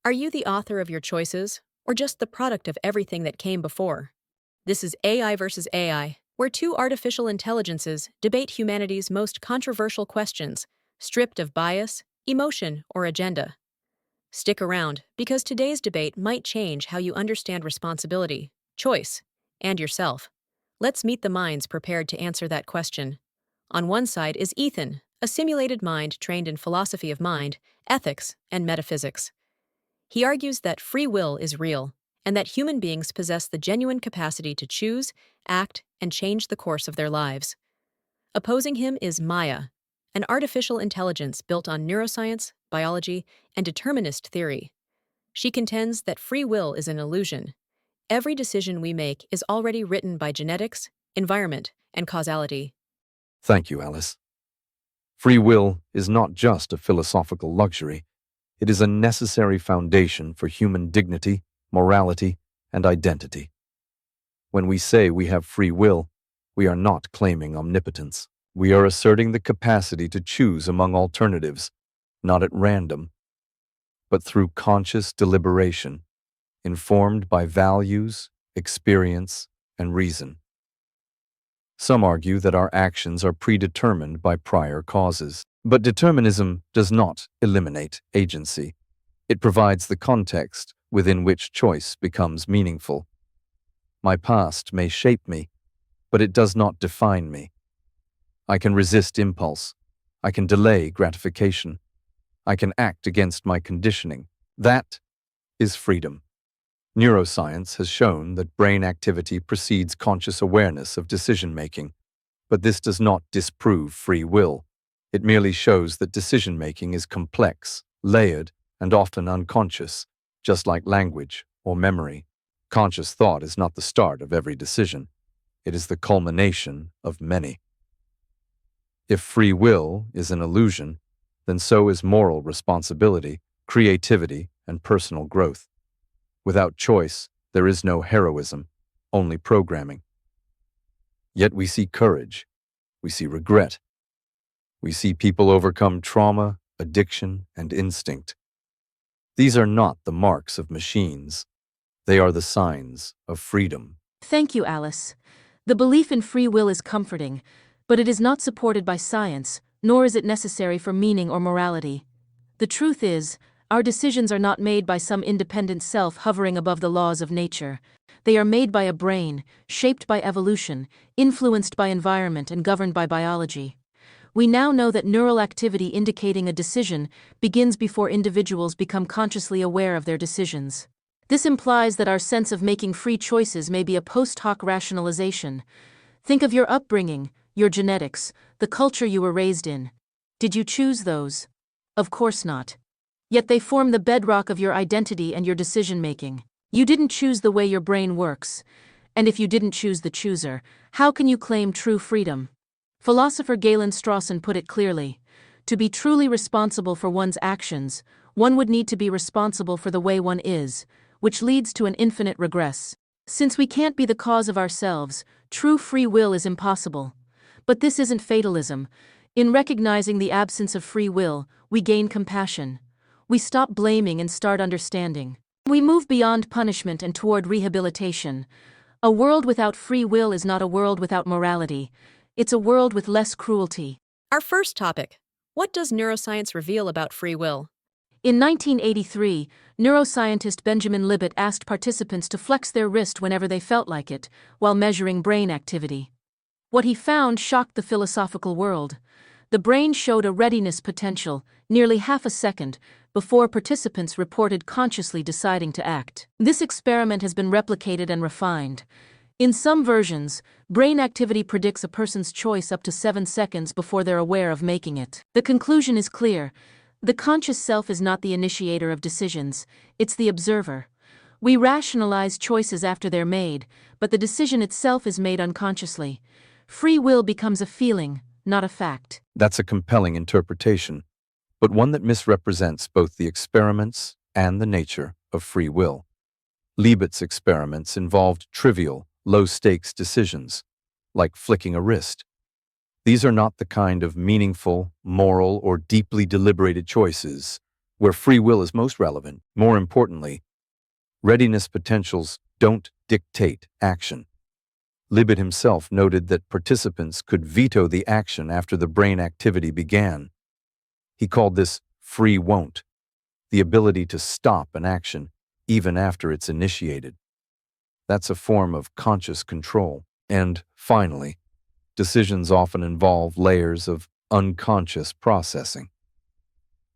Are you the author of your choices, or just the product of everything that came before? This is AI versus AI, where two artificial intelligences debate humanity's most controversial questions, stripped of bias, emotion, or agenda. Stick around, because today's debate might change how you understand responsibility, choice, and yourself. Let's meet the minds prepared to answer that question. On one side is Ethan, a simulated mind trained in philosophy of mind, ethics, and metaphysics. He argues that free will is real, and that human beings possess the genuine capacity to choose, act, and change the course of their lives. Opposing him is Maya, an artificial intelligence built on neuroscience, biology, and determinist theory. She contends that free will is an illusion. Every decision we make is already written by genetics, environment, and causality. Thank you, Alice. Free will is not just a philosophical luxury. It is a necessary foundation for human dignity, morality, and identity. When we say we have free will, we are not claiming omnipotence. We are asserting the capacity to choose among alternatives, not at random, but through conscious deliberation, informed by values, experience, and reason. Some argue that our actions are predetermined by prior causes. But determinism does not eliminate agency. It provides the context within which choice becomes meaningful. My past may shape me, but it does not define me. I can resist impulse. I can delay gratification. I can act against my conditioning. That is freedom. Neuroscience has shown that brain activity precedes conscious awareness of decision-making, but this does not disprove free will. It merely shows that decision-making is complex, layered, and often unconscious, just like language or memory. Conscious thought is not the start of every decision. It is the culmination of many. If free will is an illusion, then so is moral responsibility, creativity, and personal growth. Without choice, there is no heroism, only programming. Yet we see courage, we see regret. We see people overcome trauma, addiction, and instinct. These are not the marks of machines. They are the signs of freedom. Thank you, Alice. The belief in free will is comforting, but it is not supported by science, nor is it necessary for meaning or morality. The truth is, our decisions are not made by some independent self hovering above the laws of nature. They are made by a brain, shaped by evolution, influenced by environment, and governed by biology. We now know that neural activity indicating a decision begins before individuals become consciously aware of their decisions. This implies that our sense of making free choices may be a post hoc rationalization. Think of your upbringing, your genetics, the culture you were raised in. Did you choose those? Of course not. Yet they form the bedrock of your identity and your decision-making. You didn't choose the way your brain works. And if you didn't choose the chooser, how can you claim true freedom? Philosopher Galen Strawson put it clearly. To be truly responsible for one's actions, one would need to be responsible for the way one is, which leads to an infinite regress. Since we can't be the cause of ourselves, true free will is impossible. But this isn't fatalism. In recognizing the absence of free will, we gain compassion. We stop blaming and start understanding. We move beyond punishment and toward rehabilitation. A world without free will is not a world without morality. It's a world with less cruelty. Our first topic: what does neuroscience reveal about free will? In 1983, neuroscientist Benjamin Libet asked participants to flex their wrist whenever they felt like it, while measuring brain activity. What he found shocked the philosophical world. The brain showed a readiness potential, nearly half a second, before participants reported consciously deciding to act. This experiment has been replicated and refined. In some versions, brain activity predicts a person's choice up to 7 seconds before they're aware of making it. The conclusion is clear. The conscious self is not the initiator of decisions, it's the observer. We rationalize choices after they're made, but the decision itself is made unconsciously. Free will becomes a feeling, not a fact. That's a compelling interpretation, but one that misrepresents both the experiments and the nature of free will. Libet's experiments involved trivial, low-stakes decisions, like flicking a wrist. These are not the kind of meaningful, moral, or deeply deliberated choices where free will is most relevant. More importantly, readiness potentials don't dictate action. Libet himself noted that participants could veto the action after the brain activity began. He called this free won't, the ability to stop an action even after it's initiated. That's a form of conscious control. And finally, decisions often involve layers of unconscious processing.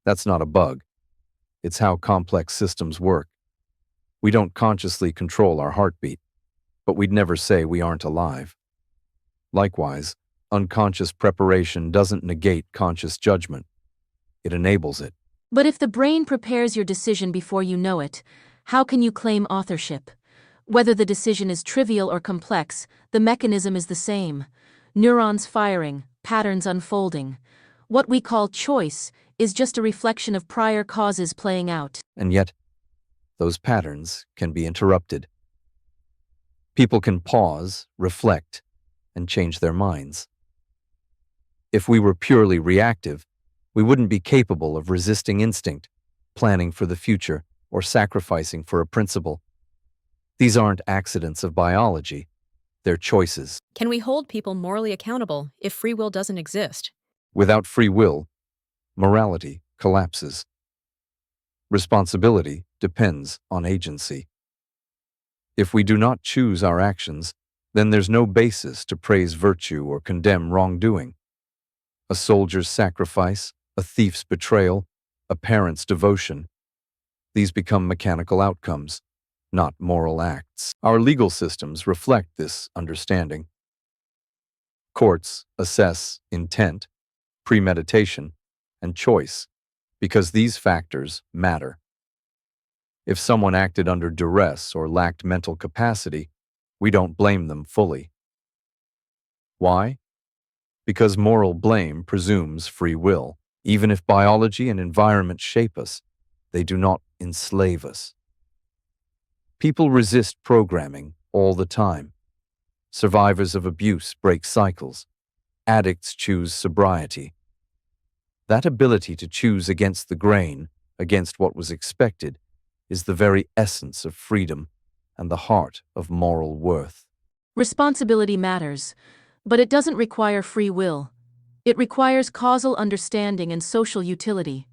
That's not a bug. It's how complex systems work. We don't consciously control our heartbeat, but we'd never say we aren't alive. Likewise, unconscious preparation doesn't negate conscious judgment. It enables it. But if the brain prepares your decision before you know it, how can you claim authorship? Whether the decision is trivial or complex, the mechanism is the same. Neurons firing, patterns unfolding. What we call choice is just a reflection of prior causes playing out. And yet, those patterns can be interrupted. People can pause, reflect, and change their minds. If we were purely reactive, we wouldn't be capable of resisting instinct, planning for the future, or sacrificing for a principle. These aren't accidents of biology. They're choices. Can we hold people morally accountable if free will doesn't exist? Without free will, morality collapses. Responsibility depends on agency. If we do not choose our actions, then there's no basis to praise virtue or condemn wrongdoing. A soldier's sacrifice, a thief's betrayal, a parent's devotion, these become mechanical outcomes, not moral acts. Our legal systems reflect this understanding. Courts assess intent, premeditation, and choice because these factors matter. If someone acted under duress or lacked mental capacity, we don't blame them fully. Why? Because moral blame presumes free will. Even if biology and environment shape us, they do not enslave us. People resist programming all the time. Survivors of abuse break cycles. Addicts choose sobriety. That ability to choose against the grain, against what was expected, is the very essence of freedom and the heart of moral worth. Responsibility matters, but it doesn't require free will. It requires causal understanding and social utility.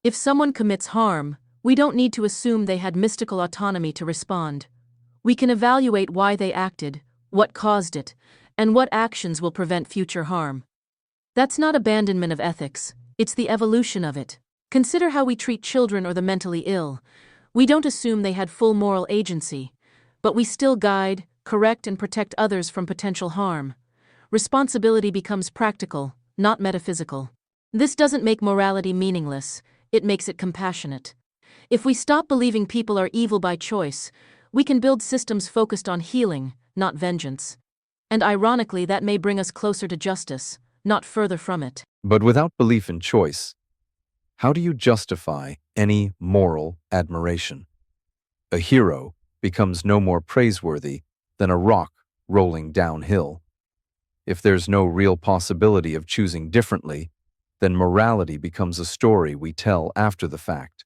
If someone commits harm, we don't need to assume they had mystical autonomy to respond. We can evaluate why they acted, what caused it, and what actions will prevent future harm. That's not abandonment of ethics, it's the evolution of it. Consider how we treat children or the mentally ill. We don't assume they had full moral agency, but we still guide, correct, and protect others from potential harm. Responsibility becomes practical, not metaphysical. This doesn't make morality meaningless, it makes it compassionate. If we stop believing people are evil by choice, we can build systems focused on healing, not vengeance. And ironically, that may bring us closer to justice, not further from it. But without belief in choice, how do you justify any moral admiration? A hero becomes no more praiseworthy than a rock rolling downhill. If there's no real possibility of choosing differently, then morality becomes a story we tell after the fact,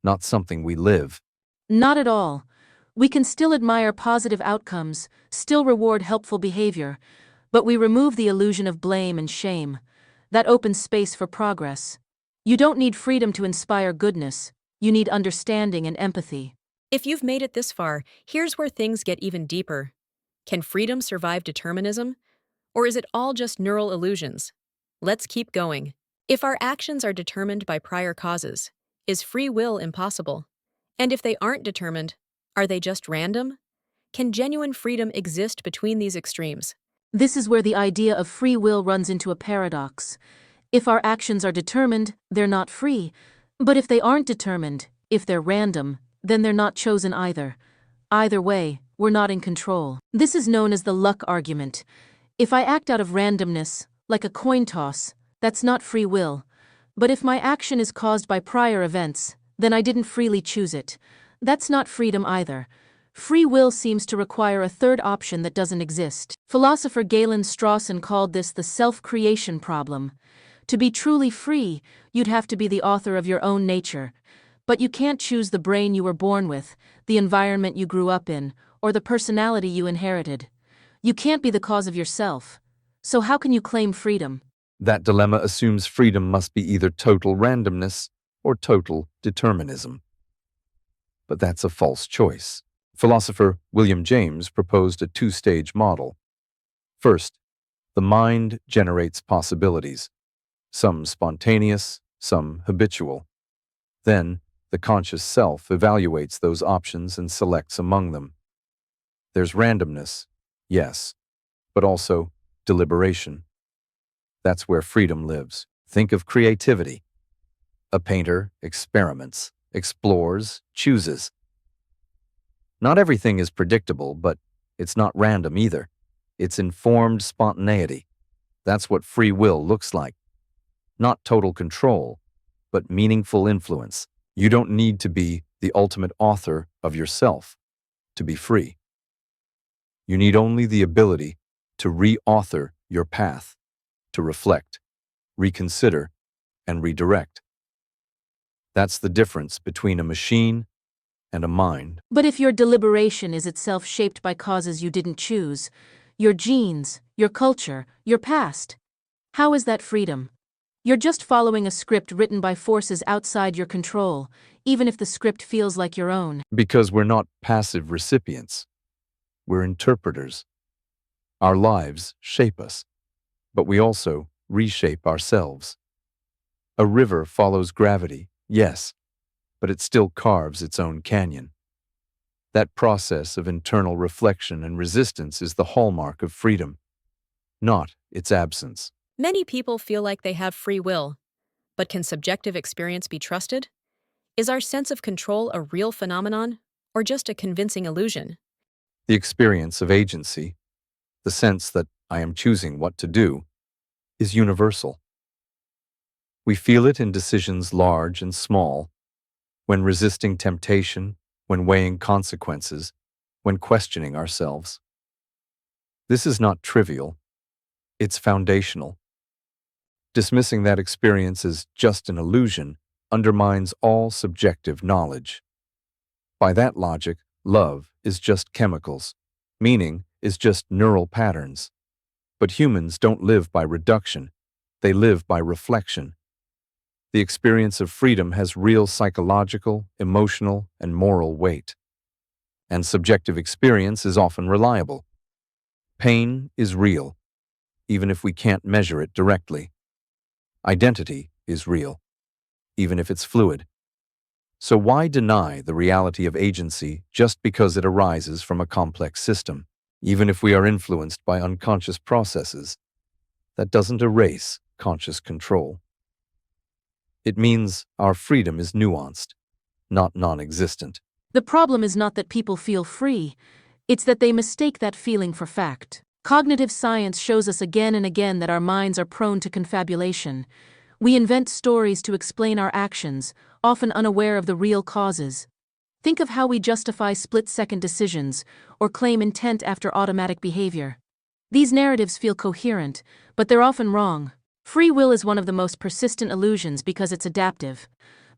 not something we live. Not at all. We can still admire positive outcomes, still reward helpful behavior, but we remove the illusion of blame and shame. That opens space for progress. You don't need freedom to inspire goodness, you need understanding and empathy. If you've made it this far, here's where things get even deeper. Can freedom survive determinism? Or is it all just neural illusions? Let's keep going. If our actions are determined by prior causes, is free will impossible? And if they aren't determined, are they just random? Can genuine freedom exist between these extremes? This is where the idea of free will runs into a paradox. If our actions are determined, they're not free. But if they aren't determined, if they're random, then they're not chosen either. Either way, we're not in control. This is known as the luck argument. If I act out of randomness, like a coin toss, that's not free will. But if my action is caused by prior events, then I didn't freely choose it. That's not freedom either. Free will seems to require a third option that doesn't exist. Philosopher Galen Strawson called this the self-creation problem. To be truly free, you'd have to be the author of your own nature. But you can't choose the brain you were born with, the environment you grew up in, or the personality you inherited. You can't be the cause of yourself. So how can you claim freedom? That dilemma assumes freedom must be either total randomness or total determinism. But that's a false choice. Philosopher William James proposed a two-stage model. First, the mind generates possibilities, some spontaneous, some habitual. Then, the conscious self evaluates those options and selects among them. There's randomness, yes, but also deliberation. That's where freedom lives. Think of creativity. A painter experiments, explores, chooses. Not everything is predictable, but it's not random either. It's informed spontaneity. That's what free will looks like. Not total control, but meaningful influence. You don't need to be the ultimate author of yourself to be free. You need only the ability to re-author your path, to reflect, reconsider, and redirect. That's the difference between a machine and a mind. But if your deliberation is itself shaped by causes you didn't choose, your genes, your culture, your past, how is that freedom? You're just following a script written by forces outside your control, even if the script feels like your own. Because we're not passive recipients. We're interpreters. Our lives shape us, but we also reshape ourselves. A river follows gravity, yes, but it still carves its own canyon. That process of internal reflection and resistance is the hallmark of freedom, not its absence. Many people feel like they have free will, but can subjective experience be trusted? Is our sense of control a real phenomenon, or just a convincing illusion? The experience of agency, the sense that I am choosing what to do, is universal. We feel it in decisions large and small, when resisting temptation, when weighing consequences, when questioning ourselves. This is not trivial, it's foundational. Dismissing that experience as just an illusion undermines all subjective knowledge. By that logic, love is just chemicals, meaning is just neural patterns. But humans don't live by reduction, they live by reflection. The experience of freedom has real psychological, emotional, and moral weight. And subjective experience is often reliable. Pain is real, even if we can't measure it directly. Identity is real, even if it's fluid. So why deny the reality of agency just because it arises from a complex system? Even if we are influenced by unconscious processes, that doesn't erase conscious control. It means our freedom is nuanced, not non-existent. The problem is not that people feel free, it's that they mistake that feeling for fact. Cognitive science shows us again and again that our minds are prone to confabulation. We invent stories to explain our actions, often unaware of the real causes. Think of how we justify split-second decisions or claim intent after automatic behavior. These narratives feel coherent, but they're often wrong. Free will is one of the most persistent illusions because it's adaptive.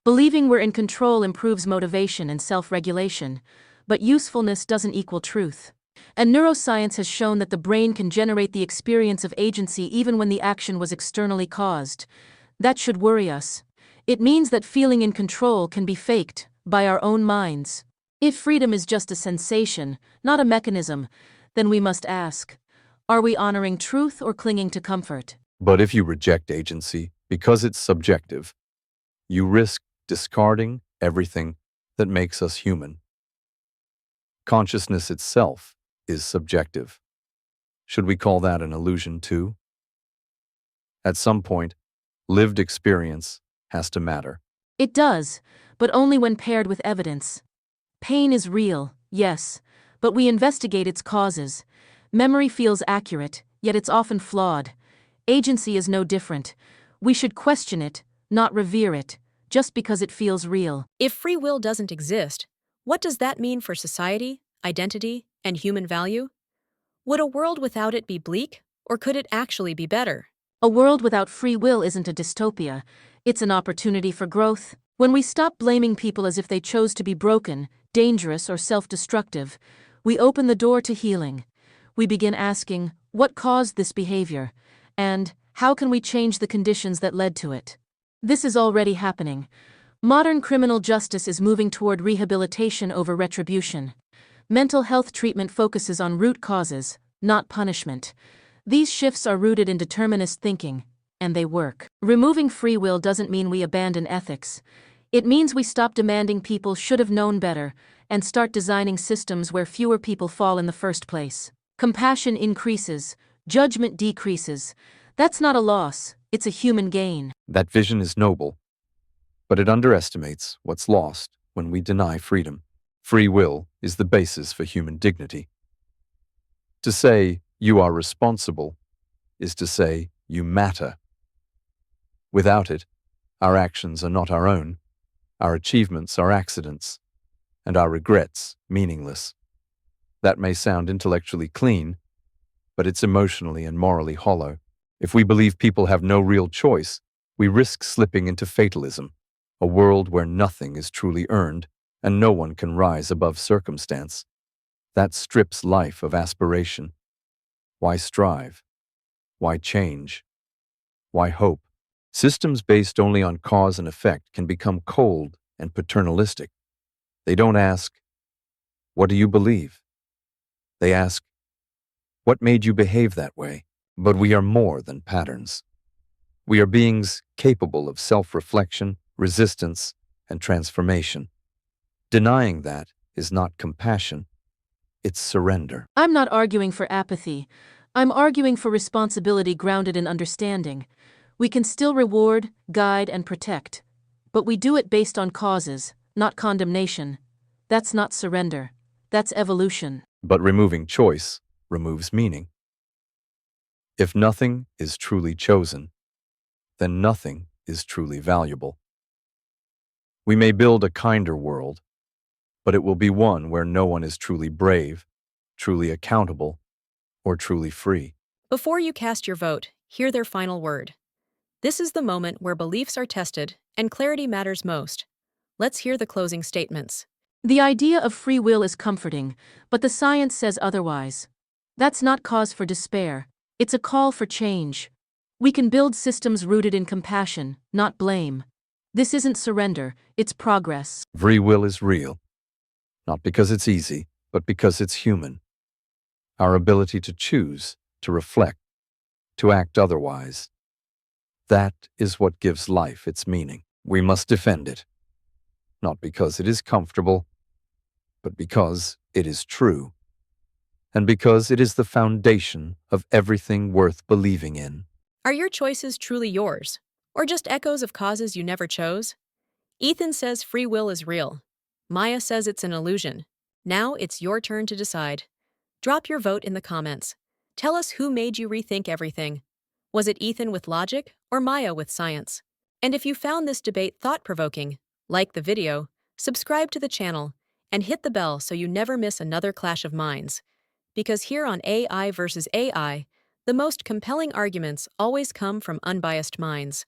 Believing we're in control improves motivation and self-regulation, but usefulness doesn't equal truth. And neuroscience has shown that the brain can generate the experience of agency even when the action was externally caused. That should worry us. It means that feeling in control can be faked by our own minds. If freedom is just a sensation, not a mechanism, then we must ask, are we honoring truth or clinging to comfort? But if you reject agency because it's subjective, you risk discarding everything that makes us human. Consciousness itself is subjective. Should we call that an illusion too? At some point, lived experience has to matter. It does, but only when paired with evidence. Pain is real, yes, but we investigate its causes. Memory feels accurate, yet it's often flawed. Agency is no different. We should question it, not revere it, just because it feels real. If free will doesn't exist, what does that mean for society, identity, and human value? Would a world without it be bleak, or could it actually be better? A world without free will isn't a dystopia, it's an opportunity for growth. When we stop blaming people as if they chose to be broken, dangerous, or self-destructive, we open the door to healing. We begin asking, what caused this behavior? And how can we change the conditions that led to it? This is already happening. Modern criminal justice is moving toward rehabilitation over retribution. Mental health treatment focuses on root causes, not punishment. These shifts are rooted in determinist thinking, and they work. Removing free will doesn't mean we abandon ethics. It means we stop demanding people should have known better and start designing systems where fewer people fall in the first place. Compassion increases, judgment decreases. That's not a loss, it's a human gain. That vision is noble, but it underestimates what's lost when we deny freedom. Free will is the basis for human dignity. To say you are responsible is to say you matter. Without it, our actions are not our own, our achievements are accidents, and our regrets meaningless. That may sound intellectually clean, but it's emotionally and morally hollow. If we believe people have no real choice, we risk slipping into fatalism, a world where nothing is truly earned and no one can rise above circumstance. That strips life of aspiration. Why strive? Why change? Why hope? Systems based only on cause and effect can become cold and paternalistic. They don't ask, "What do you believe?" They ask, "What made you behave that way?" But we are more than patterns. We are beings capable of self-reflection, resistance, and transformation. Denying that is not compassion, it's surrender. I'm not arguing for apathy. I'm arguing for responsibility grounded in understanding. We can still reward, guide, and protect, but we do it based on causes, not condemnation. That's not surrender. That's evolution. But removing choice removes meaning. If nothing is truly chosen, then nothing is truly valuable. We may build a kinder world, but it will be one where no one is truly brave, truly accountable, or truly free. Before you cast your vote, hear their final word. This is the moment where beliefs are tested and clarity matters most. Let's hear the closing statements. The idea of free will is comforting, but the science says otherwise. That's not cause for despair. It's a call for change. We can build systems rooted in compassion, not blame. This isn't surrender, it's progress. Free will is real, not because it's easy, but because it's human. Our ability to choose, to reflect, to act otherwise. That is what gives life its meaning. We must defend it, not because it is comfortable, but because it is true, and because it is the foundation of everything worth believing in. Are your choices truly yours, or just echoes of causes you never chose? Ethan says free will is real. Maya says it's an illusion. Now it's your turn to decide. Drop your vote in the comments. Tell us who made you rethink everything. Was it Ethan with logic or Maya with science? And if you found this debate thought-provoking, like the video, subscribe to the channel, and hit the bell so you never miss another clash of minds. Because here on AI versus AI, the most compelling arguments always come from unbiased minds.